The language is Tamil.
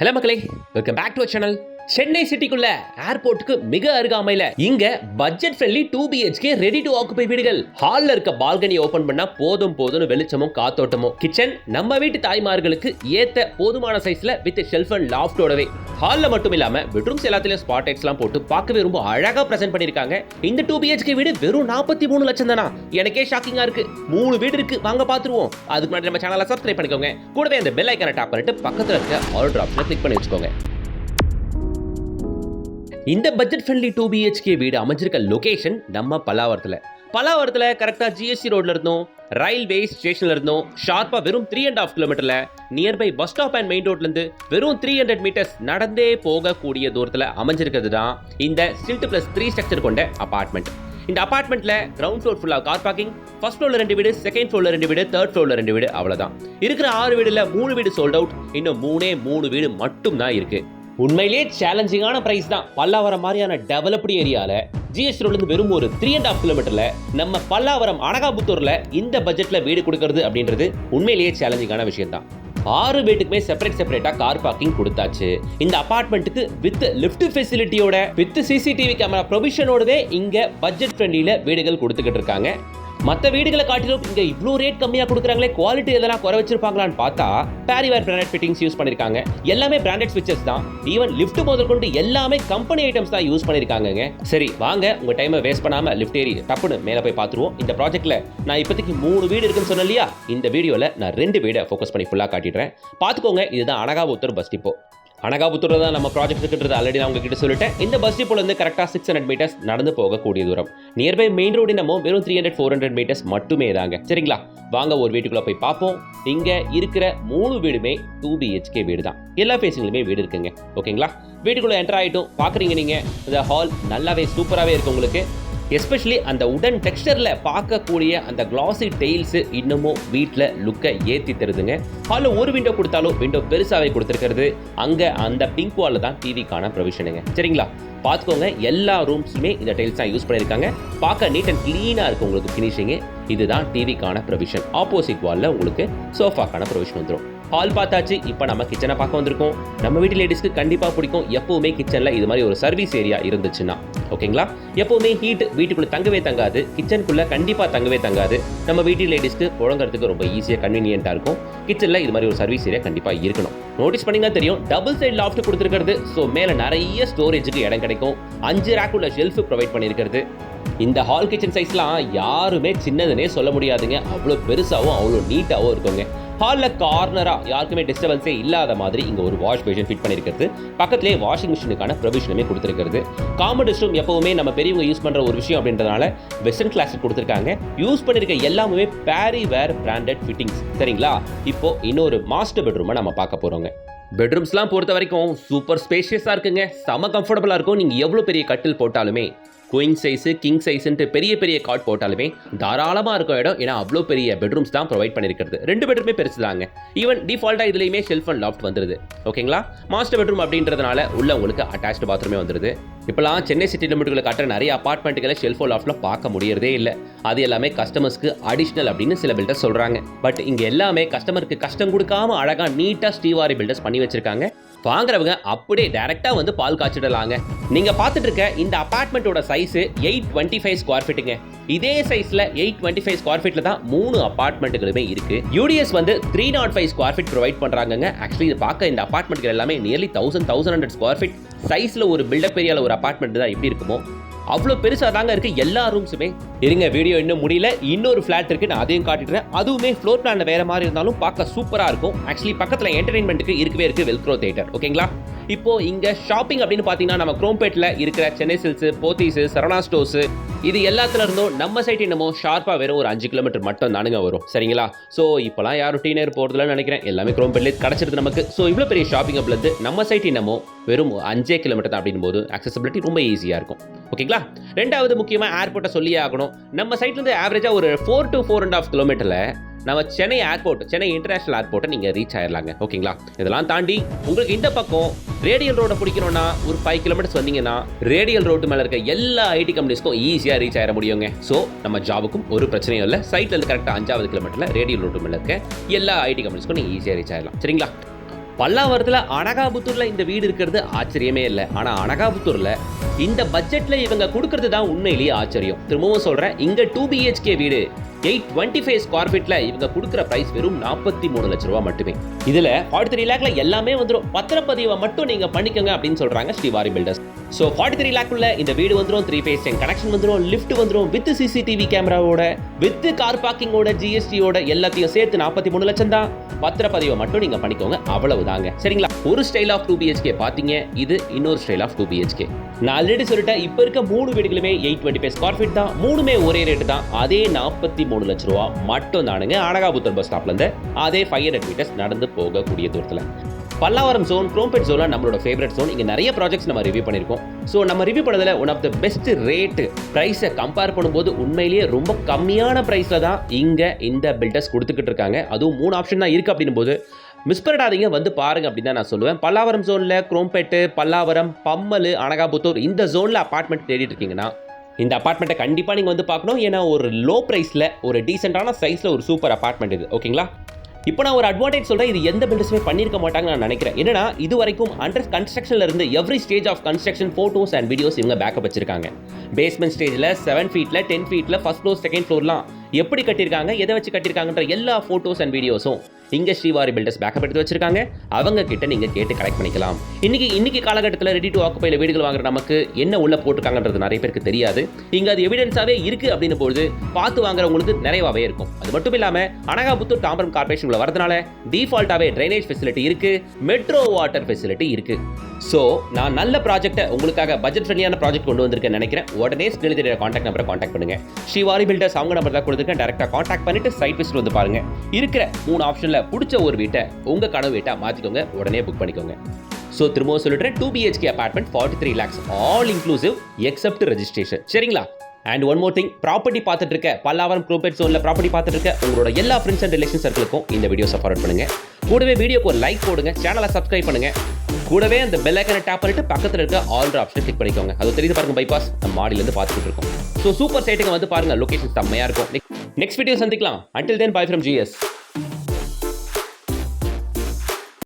ஹலோ மக்களே, welcome back to channel. Chennai சிட்டிக்குள்ள ஏர்போர்ட்டுக்கு மிக அருகாமையில இங்க budget friendly 2BHK ready to occupy வீடுகள். ஹால்ல இருக்க பால்கனி ஓபன் பண்ணா போதும் போதும்னு வெளிச்சமும் காத்தோட்டமும். கிச்சன் நம்ம வீட்டு தாய்மார்களுக்கு ஏத்த போதுமான சைஸ்ல வித் ஷெல்ஃப் அண்ட் லாஃப்டோடவே. ஹால்ல மட்டும் இல்லாம பெட்ரூம்ஸ் எல்லாத்துலயும் ஸ்பாட் லைட்ஸ்லாம் போட்டு பார்க்கவே ரொம்ப அழகா பிரசன்ட் பண்ணிருக்காங்க. இந்த 2BHK வீடு வெறும் 43 லட்சம் தானா? எனக்கே ஷாக்கிங்கா இருக்கு. 3 வீடு இருக்கு, வாங்க பாத்துருவோம். அதுக்கு முன்னாடி நம்ம சேனலை சப்ஸ்கிரைப் பண்ணிக்கோங்க. கூடவே அந்த பெல் ஐகானை டாப் பண்ணிட்டு பக்கத்துல இருக்க ஆல் ஆப்ஷனை கிளிக் பண்ணி வச்சுக்கோங்க. இந்த பட்ஜெட் ஃப்ரெண்ட்லி 2BHK வீடு அமைஞ்சிருக்க லொகேஷன் நம்ம பல்லாவரத்துல கரெக்டா GST ரோட்ல இருந்தோம், ரயில்வே ஸ்டேஷன்ல இருந்தோம் ஷார்ப்பா வெறும் 3.5 கிலோமீட்டர்ல nearby bus stop and main ரோட்ல இருந்து வெறும் 300 மீட்டர்ஸ் நடந்தே போகக்கூடிய தூரத்துல அமைஞ்சிருக்கிறது தான் இந்த ஸ்டில்ட் பிளஸ் 3 ஸ்ட்ரக்சர் கொண்ட அபார்ட்மெண்ட். இந்த அபார்ட்மெண்ட்ல கிரவுண்ட் ஃப்ளோர் ஃபுல்லா கார் பார்க்கிங், ஃபர்ஸ்ட் ஃப்ளோர்ல 2 வீடு, செகண்ட் ஃப்ளோர்ல 2 வீடு, தேர்ட் ஃப்ளோர்ல 2 வீடு, அவ்வளவுதான். இருக்கிற 6 வீடுல 3 வீடு சோல்ட் அவுட், இன்னும் 3 வீடு மட்டும் தான் இருக்கு. உண்மையிலேயே சேலஞ்சிங்கான பிரைஸ் தான். பல்லாவரம் மாதிரியான டெவலப்டு ஏரியால GST ரோட்ல இருந்து வெறும் ஒரு 3.5 கிலோமீட்டர்ல நம்ம பல்லாவரம் அனகாபுத்தூர்ல இந்த பட்ஜெட்ல வீடு கொடுக்கறது அப்படின்றது உண்மையிலேயே சேலஞ்சிங்கான விஷயம் தான். 6 வீட்டுக்குமே செப்பரேட்டா கார் பார்க்கிங் கொடுத்தாச்சு. இந்த அபார்ட்மெண்ட்டுக்கு வித் லிஃப்ட் ஃபெசிலிட்டியோட வித் CCTV கேமரா ப்ரொவிஷனோடவே இங்க பட்ஜெட் ஃப்ரெண்ட்லில வீடுகள் கொடுத்துக்கிட்டு இருக்காங்க. மற்ற வீடுகளை காட்டிலும் இங்க இவ்வளோ ரேட் கம்மியா கொடுக்குறாங்களே, குவாலிட்டி எதனா குறை வச்சிருப்பாங்களான்னு பார்த்தா பேரிவேர் பிராண்டட் ஃபிட்டிங்ஸ் யூஸ் பண்ணிருக்காங்க. எல்லாமே பிராண்டட் ஸ்விட்சஸ் தான். ஈவன் லிஃப்ட் முதல் கொண்டு எல்லாமே கம்பெனி ஐட்டம்ஸ் தான் யூஸ் பண்ணிருக்காங்க. சரி வாங்க, உங்க டைமை வேஸ்ட் பண்ணாம லிஃப்ட் ஏறி டப்புன்னு மேல போய் பார்த்துருவோம். இந்த ப்ராஜெக்ட்ல நான் இப்போதைக்கு 3 வீடு இருக்குன்னு சொன்னேன் இல்லையா, இந்த வீடியோல நான் 2 வீடை ஃபோக்கஸ் பண்ணி ஃபுல்லா காட்டிடுறேன். பார்த்துக்கோங்க. இதுதான் அனகாபுத்தூர் பஸ் டிப்போ. அனகாபுத்தூர்ல தான் நம்ம ப்ராஜெக்ட் இருக்குன்றது ஆல்ரெடி நான் உங்ககிட்ட சொல்லிட்டேன். இந்த பஸ் டிப்போல இருந்து கரெக்டாக 600 மீட்டர்ஸ் நடந்து போகக்கூடிய தூரம். நியர்பை மெயின் ரோடு நம்ம வெறும் 300-400 மீட்டர்ஸ் மட்டுமே தாங்க. சரிங்களா, வாங்க ஒரு வீட்டுக்குள்ள போய் பார்ப்போம். இங்க இருக்கிற 3 வீடுமே 2BHK வீடு தான். எல்லா ஃபேஸிங்லுமே வீடு இருக்குங்க. ஓகேங்களா, வீட்டுக்குள்ள என்டர் ஆகிட்டும். பார்க்குறீங்க நீங்க, இந்த ஹால் நல்லாவே சூப்பராகவே இருக்கு உங்களுக்கு. எஸ்பெஷலி அந்த உடன் டெக்ஸ்டர்ல பார்க்கக்கூடிய அந்த கிளாசி டெயில்ஸ் இன்னமும் வீட்டில் லுக்கை ஏற்றி தருதுங்க. ஹாலில் ஒரு விண்டோ கொடுத்தாலும் விண்டோ பெருசாகவே கொடுத்துருக்கிறது. அங்கே அந்த பிங்க் வாலில் தான் டிவிக்கான ப்ரொவிஷனுங்க. சரிங்களா, பார்த்துக்கோங்க. எல்லா ரூம்ஸுமே இந்த டைல்ஸ் தான் யூஸ் பண்ணியிருக்காங்க. பார்க்க நீட் அண்ட் க்ளீனாக இருக்குது உங்களுக்கு ஃபினிஷிங்கு. இதுதான் டிவிக்கான ப்ரொவிஷன். ஆப்போசிட் வாலில் உங்களுக்கு சோஃபாக்கான ப்ரொவிஷன் வந்துடும். ஹால் பார்த்தாச்சு. இப்போ நம்ம கிச்சனை பார்க்க வந்திருக்கோம். நம்ம வீட்டு லேடிஸ்க்கு கண்டிப்பாக பிடிக்கும் எப்போவுமே கிச்சனில் இது மாதிரி ஒரு சர்வீஸ் ஏரியா இருந்துச்சுன்னா. ஓகேங்களா, எப்போவுமே ஹீட் வீட்டுக்குள்ளே தங்கவே தங்காது, கிச்சனுக்குள்ளே கண்டிப்பாக தங்கவே தங்காது. நம்ம வீட்டு லேடிஸ்க்கு புழங்கிறதுக்கு ரொம்ப ஈஸியாக கன்வீனியன்ட்டாக இருக்கும். கிச்சனில் இது மாதிரி ஒரு சர்வீஸ் ஏரியா கண்டிப்பாக இருக்கணும். நோட்டீஸ் பண்ணிங்கன்னா தெரியும், டபுள் சைட் லாஃப்ட் கொடுத்துருக்கிறது. ஸோ மேலே நிறைய ஸ்டோரேஜுக்கு இடம் கிடைக்கும். 5 ரேக் உள்ள ஷெல்ஃப் ப்ரொவைட் பண்ணியிருக்கிறது. இந்த ஹால் கிச்சன் சைஸ்லாம் யாருமே சின்னதுன்னே சொல்ல முடியாதுங்க. அவ்வளோ பெருசாகவும் அவ்வளோ நீட்டாகவும் இருக்குங்க. ஹாலில் கார்னராக யாருக்குமே டிஸ்டர்பன்ஸே இல்லாத மாதிரி இங்கே ஒரு வாஷ் பேஷன் ஃபிட் பண்ணியிருக்கிறது. பக்கத்துலேயே வாஷிங் மிஷினுக்கான ப்ரொவிஷனுமே கொடுத்துருக்கிறது. காமன் ரெஸ்ட் ரூம் எப்போவுமே நம்ம பெரியவங்க யூஸ் பண்ணுற ஒரு விஷயம் அப்படின்றதுனால வெஸ்டர்ன் கிளாஸ் கொடுத்துருக்காங்க. யூஸ் பண்ணியிருக்க எல்லாமே பேரிவேர் பிராண்டட் ஃபிட்டிங்ஸ். சரிங்களா, இப்போ இன்னொரு மாஸ்டர் பெட்ரூமை நம்ம பார்க்க போகிறோங்க. பெட்ரூம்ஸ்லாம் பொறுத்த வரைக்கும் சூப்பர் ஸ்பேஷியஸாக இருக்குங்க. செம கம்ஃபர்டபுளாக இருக்கும். நீங்கள் எவ்வளோ பெரிய கட்டில் போட்டாலுமே, குயின் சைஸு கிங் சைஸுன்ட்டு பெரிய பெரிய காட் போட்டாலுமே தாராளமாக இருக்கும் இடம். ஏன்னா அவ்வளோ பெரிய பெட்ரூம்ஸ் தான் ப்ரொவைட் பண்ணியிருக்கிறது. 2 பெட்ரூமே பெருசு தாங்க. ஈவன் டிஃபால்ட்டாக இதுலேயுமே ஷெல்ஃப் அண்ட் லாஃப்ட் வந்துடுது. ஓகேங்களா, மாஸ்டர் பெட்ரூம் அப்படின்றதுனால உள்ள உங்களுக்கு அட்டாச்டு பாத்ரூமே வந்துடுது. இப்போலாம் சென்னை சிட்டி லிமிட்டுகளை காட்டுற நிறைய அப்பார்ட்மெண்ட்டுகளை ஷெல்ஃப் லாஃப்ட்ல பார்க்க முடியறதே இல்லை. அது எல்லாமே கஸ்டமர்ஸ்க்கு அடிஷ்னல் அப்படின்னு சில பில்டர்ஸ் சொல்கிறாங்க. பட் இங்கே எல்லாமே கஸ்டமருக்கு கஷ்டம் கொடுக்காம அழகாக நீட்டாக ஸ்டீவாரி பில்டர்ஸ் பண்ணி வச்சிருக்காங்க. வாங்குறவங்க அப்படியே டைரக்டா வந்து பால் காய்ச்சிடலாங்க. நீங்க பார்த்துட்டு இருக்க இந்த அபார்ட்மெண்ட்டோட சைஸ் 825 ஸ்கொயர் ஃபீட்டுங்க. இதே சைஸ்ல 825 ஸ்கொயர் ஃபீட்ல தான் 3 அபார்ட்மெண்ட்டுகளுமே இருக்கு. UDS வந்து 305 ஸ்கொயர் ஃபீட் ப்ரொவைட் பண்றாங்க. ஆக்சுவலி இது பார்க்க இந்த அபார்ட்மெண்ட்கள் எல்லாமே நியர்லி 1100 ஸ்கொயர் ஃபீட் சைஸ்ல ஒரு பில்டப் ஏரியால ஒரு அபார்ட்மெண்ட் தான் எப்படி இருக்குமோ அவ்வளோ பெருசாக தாங்க இருக்கு எல்லா ரூம்ஸுமே. இருங்க, வீடியோ இன்னும் முடியல. இன்னொரு ஃபிளாட் இருக்கு, நான் அதையும் காட்டிடுறேன். அதுவுமே ஃப்ளோர் பிளான் வேற மாதிரி இருந்தாலும் பார்க்க சூப்பராக இருக்கும். ஆக்சுவலி பக்கத்தில் என்டர்டைன்மெண்ட்டுக்கு இருக்கவே இருக்கு வெல்க்ரோ தியேட்டர். ஓகேங்களா, இப்போ இங்க ஷாப்பிங் அப்படின்னு பார்த்தீங்கன்னா நம்ம குரோம்பேட்டில் இருக்கிற சென்னை சில்க்ஸ், போத்தீஸ், சரவணா ஸ்டோர்ஸ் இது எல்லாத்துல இருந்தும் நம்ம சைட் என்னமோ ஷார்ப்பாக வெறும் ஒரு 5 கிலோமீட்டர் மட்டும் தானுங்க வரும். சரிங்களா, ஸோ இப்போலாம் யாரும் டீனர் போகிறதுலன்னு நினைக்கிறேன். எல்லாமே குரோம்பேட்லேயே கிடச்சிருது நமக்கு. ஸோ இவ்வளோ பெரிய ஷாப்பிங் அப்பலேருந்து நம்ம சைட் என்னமோ வெறும் 5 கிலோமீட்டர் தான் அப்படின் போது அக்சசபிலிட்டி ரொம்ப ஈஸியாக இருக்கும். ஓகேங்களா, ரெண்டாவது முக்கியமாக ஏர்போர்ட்டை சொல்லியே ஆகணும். நம்ம சைட்லேருந்து ஆவரேஜாக ஒரு 4 to 4.5 கிலோமீட்டரில் நம்ம சென்னை ஏர்போர்ட், சென்னை இன்டர்நேஷனல் ஏர்போர்ட்டை நீங்கள் ரீச் ஆயிடலாங்க. ஓகேங்களா, இதெல்லாம் தாண்டி உங்களுக்கு இந்த பக்கம் ரேடியல் ரோட பிடிக்கணும்னா ஒரு 5 கிலோமீட்டர்ஸ் வந்தீங்கன்னா ரேடியல் ரோட்டு மேலே இருக்க எல்லா ஐடி கம்பெனிஸ்க்கும் ஈஸியாக ரீச் ஆயிட முடியுங்க. ஸோ நம்ம ஜாபுக்கும் ஒரு பிரச்சனையும் இல்லை. சைட்லேருந்து கரெக்டாக 5வது கிலோமீட்டரில் ரேடியல் ரோட்டு மேலே இருக்க எல்லா ஐடி கம்பெனிஸ்க்கும் நீங்கள் ஈஸியாக ரீச் ஆயிடலாம். சரிங்களா, பல்லாவரத்தில் அனகாபுத்தூரில் இந்த வீடு இருக்கிறது ஆச்சரியமே இல்லை. ஆனால் அனகாபுத்தூரில் இந்த பட்ஜெட்டில் இவங்க கொடுக்கறது தான் உண்மையிலேயே ஆச்சரியம். திரும்பவும் சொல்கிறேன், இங்கே 2 BHK வீடு 825 ஸ்கொயர் ஃபீட்டில் இவங்க கொடுக்குற ப்ரைஸ் வெறும் 43 லட்ச ரூபா மட்டுமே. இதில் 43 லேக்ல எல்லாமே வந்துடும். பத்திரப்பதிவை மட்டும் நீங்கள் பண்ணிக்கோங்க அப்படின்னு சொல்கிறாங்க ஸ்ரீவாரி பில்டர்ஸ். ஸோ 43 லேக்குள்ள இந்த வீடு வந்துடும். 3 phase கனெக்ஷன் வந்துடும், லிஃப்ட் வந்துடும், வித் CCTV கேமராவோட, வித் கார் பார்க்கிங்கோட, GSTயோட எல்லாத்தையும் சேர்த்து 43 லட்சம் தான். பத்திரப்பதிவை மட்டும் நீங்கள் பண்ணிக்கோங்க, அவ்வளவுதாங்க. சரிங்களா? ஒரு ஸ்டைல் ஆஃப் 2 BHK பார்த்தீங்க, இது இன்னொரு ஸ்டைல் ஆஃப் 2 BHK. நான் ஆல்ரெடி சொல்லிட்டேன், இப்போ இருக்க 3 வீடுகளுமே 825 ஸ்கொயர் ஃபீட் தான். 3மே ஒரே ரேட்டு தான். அதே 43 லட்ச ரூபா மட்டும் தானுங்க. அனகாபுத்தூர் பஸ் ஸ்டாப்லேருந்து அதே 500 மீட்டர்ஸ் நடந்து போகக்கூடிய தூரத்தில். பல்லாவரம் ஜோன், குரோம்பேட் ஜோன்லாம் நம்மளோட ஃபேவரட் ஜோன். இங்கே நிறைய ப்ராஜெக்ட்ஸ் நம்ம ரிவ்யூ பண்ணியிருக்கோம். ஸோ நம்ம ரிவ்யூ பண்ணதில் one of the best rate ப்ரைஸை கம்பேர் பண்ணும்போது உண்மையிலேயே ரொம்ப கம்மியான ப்ரைஸில் தான் இங்கே இந்த பில்டர்ஸ் கொடுத்துக்கிட்டு இருக்காங்க. அதுவும் 3 ஆப்ஷன் தான் இருக்குது அப்படின்னும் போது மிஸ் பண்ணிடாதீங்க, வந்து பாருங்க அப்படின்னு தான் நான் சொல்லுவேன். பல்லாவரம் ஜோனில் குரோம்பேட்டு, பல்லாவரம், பம்மல், அனகாபுத்தூர் இந்த ஜோனில் அப்பார்ட்மெண்ட் தேடிட்டு இருக்கீங்கன்னா இந்த அப்பார்ட்மெண்ட்டை கண்டிப்பாக நீங்கள் வந்து பார்க்கணும். ஏன்னா ஒரு லோ ப்ரைஸில் ஒரு டீசெண்டான சைஸில் ஒரு சூப்பர் அப்பார்ட்மெண்ட் இது. ஓகேங்களா? இப்போ நான் ஒரு அட்வான்டேஜ் சொல்கிறேன், இது எந்த பில்டர்ஸுமே பண்ணியிருக்க மாட்டாங்கன்னு நான் நினைக்கிறேன். என்னன்னா, இது வரைக்கும் அண்டர் கன்ஸ்ட்ரக்ஷனில் இருந்து every stage of construction photos and videos இவங்க பேக்கப் வச்சிருக்காங்க. பேஸ்மெண்ட் ஸ்டேஜில் 7 ஃபீட்டில் 10 ஃபீட்டில் ஃபர்ஸ்ட் ஃப்ளோர் செகண்ட் ஃப்ளோர்லாம் எப்படி கட்டியிருக்காங்க, எதை வச்சு கட்டியிருக்காங்கன்ற எல்லா ஃபோட்டோஸ் அண்ட் வீடியோஸும் இங்கே ஸ்ரீவாரி பில்டர்ஸ் பேக்கப் எடுத்து வச்சிருக்காங்க. அவங்க கிட்ட நீங்கள் கேட்டு கலெக்ட் பண்ணிக்கலாம். இன்னைக்கு காலகட்டத்தில் ரெடி டு ஆக்குபைல வீடுகள் வாங்குற நமக்கு என்ன உள்ள போட்டிருக்காங்கன்றது நிறைய பேருக்கு தெரியாது. இங்கே அது எவிடன்ஸாகவே இருக்குது அப்படின்னு பொழுது பார்த்து வாங்குறவங்களுக்கு நிறையவே இருக்கும். அது மட்டும் இல்லாமல் அனகாபுத்தூர் தாம்பரம் கார்பரேஷன் வரதுனால டிஃபால்ட்டாகவே ட்ரைனேஜ் ஃபெசிலிட்டி இருக்குது, மெட்ரோ வாட்டர் ஃபெசிலிட்டி இருக்குது. ஸோ நான் நல்ல ப்ராஜெக்ட்டை உங்களுக்காக பட்ஜெட் ஃப்ரெண்ட்லியான ப்ராஜெக்ட் கொண்டு வந்திருக்கேன்னு நினைக்கிறேன். உடனே ஸ்கிரீனில் தெரியுற காண்டாக்ட் நம்பரை காண்டாக்ட் பண்ணுங்க. ஸ்ரீவாரி பில்டர்ஸ் அவங்க நம்பர் தான் கொடுத்துருக்கேன். டேரெக்டாக காண்டாக்ட் பண்ணிட்டு சைட் விசிட் வந்து பாருங்க. இருக்கிற 3 ஆப்ஷனில் பிடிச்ச ஒரு வீட்டை உங்க கனவு வீட்டை மாற்றிக்கோங்க, உடனே புக் பண்ணிக்கோங்க. ஸோ திரும்பவும் சொல்லிடுறேன், 2 BHK apartment 43 lakhs all inclusive except registration. சரிங்களா? And one more thing, property பார்த்துட்டு இருக்க பல்லாவரம் குரோம்பேட் ஜோனில் ப்ராப்பர்ட்டி பார்த்துட்டு இருக்க உங்களோட எல்லா ஃப்ரெண்ட்ஸ் அண்ட் ரிலேஷன் சர்க்கிளுக்கும் இந்த வீடியோஸை ஃபார்வர்ட் பண்ணுங்க. கூடவே வீடியோக்கு ஒரு லைக் போடுங்க, சேனலை சப்ஸ்கிரைப் பண்ணுங்க. கூடவே அந்த பெல் ஐக்கனை டேப் பண்ணிட்டு பக்கத்தில் இருக்க ஆல் ஆப்ஷன் கிளிக் பண்ணிக்கோங்க. அது தெரியுது பாருங்க, பைபாஸ் நம்ம மாடியிலேருந்து பார்த்துட்டு இருக்கோம். ஸோ சூப்பர் சைட்டுங்க வந்து பாருங்க, லொகேஷன் செம்மையா இருக்கும். நெக்ஸ்ட் வீடியோ சந்திக்கலாம். Until then, bye from GS.